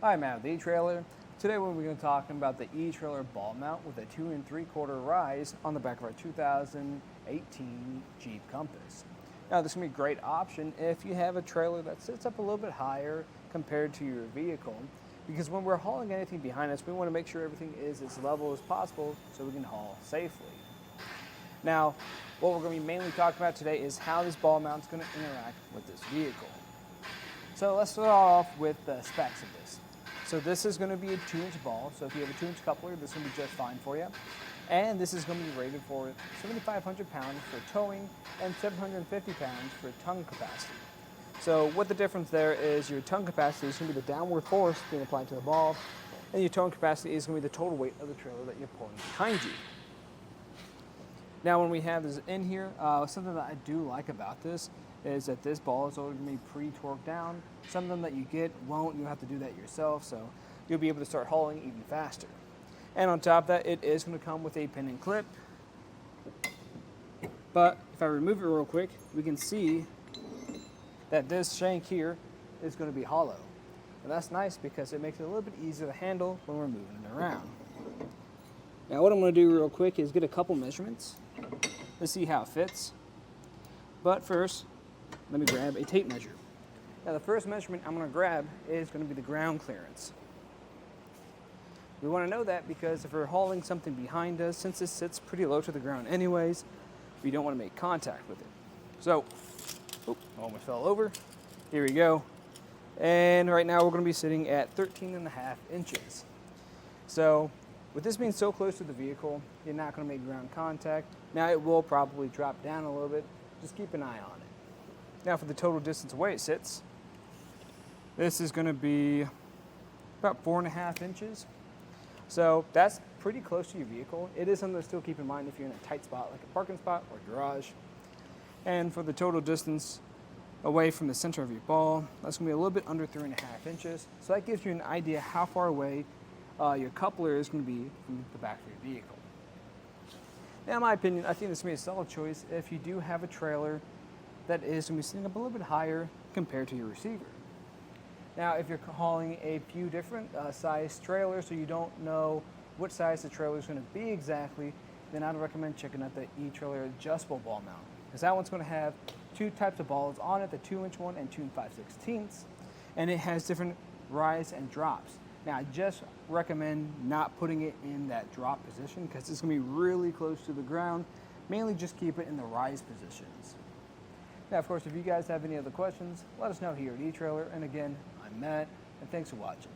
Hi, Matt with eTrailer. Today we're going to talk about the eTrailer ball mount with a 2 3/4 rise on the back of our 2018 Jeep Compass. Now this is going to be a great option if you have a trailer that sits up a little bit higher compared to your vehicle, because when we're hauling anything behind us, we want to make sure everything is as level as possible so we can haul safely. Now, what we're going to be mainly talking about today is how this ball mount is going to interact with this vehicle. So let's start off with the specs of this. So this is going to be a 2-inch ball, so if you have a 2-inch coupler, this is going to be just fine for you. And this is going to be rated for 7,500 pounds for towing and 750 pounds for tongue capacity. So what the difference there is, your tongue capacity is going to be the downward force being applied to the ball, and your towing capacity is going to be the total weight of the trailer that you're pulling behind you. Now when we have this in here, something that I do like about this is that this ball is already going to be pre-torqued down. Some of them that you get won't, you'll have to do that yourself, so you'll be able to start hauling even faster. And on top of that, it is going to come with a pin and clip. But if I remove it real quick, we can see that this shank here is going to be hollow. And that's nice because it makes it a little bit easier to handle when we're moving it around. Now what I'm going to do real quick is get a couple measurements to see how it fits. But first, let me grab a tape measure. Now the first measurement I'm going to grab is going to be the ground clearance. We want to know that because if we're hauling something behind us, since this sits pretty low to the ground anyways, we don't want to make contact with it. So, almost fell over. Here we go. And right now we're going to be sitting at 13.5 inches. So, with this being so close to the vehicle, you're not going to make ground contact. Now it will probably drop down a little bit. Just keep an eye on it. Now for the total distance away it sits, this is going to be about 4.5 inches. So that's pretty close to your vehicle. It is something to still keep in mind if you're in a tight spot like a parking spot or garage. And for the total distance away from the center of your ball, that's going to be a little bit under 3.5 inches. So that gives you an idea how far away your coupler is going to be from the back of your vehicle. Now in my opinion, I think this may be a solid choice if you do have a trailer that is going to be sitting up a little bit higher compared to your receiver. Now if you're hauling a few different size trailers, so you don't know what size the trailer is going to be exactly, then I'd recommend checking out the eTrailer adjustable ball mount, because that one's going to have two types of balls on it, the 2-inch one and 2 5/16, and it has different rise and drops. Now I just recommend not putting it in that drop position because it's going to be really close to the ground. Mainly just keep it in the rise positions. Now of course, if you guys have any other questions, let us know here at eTrailer. And again, I'm Matt, and thanks for watching.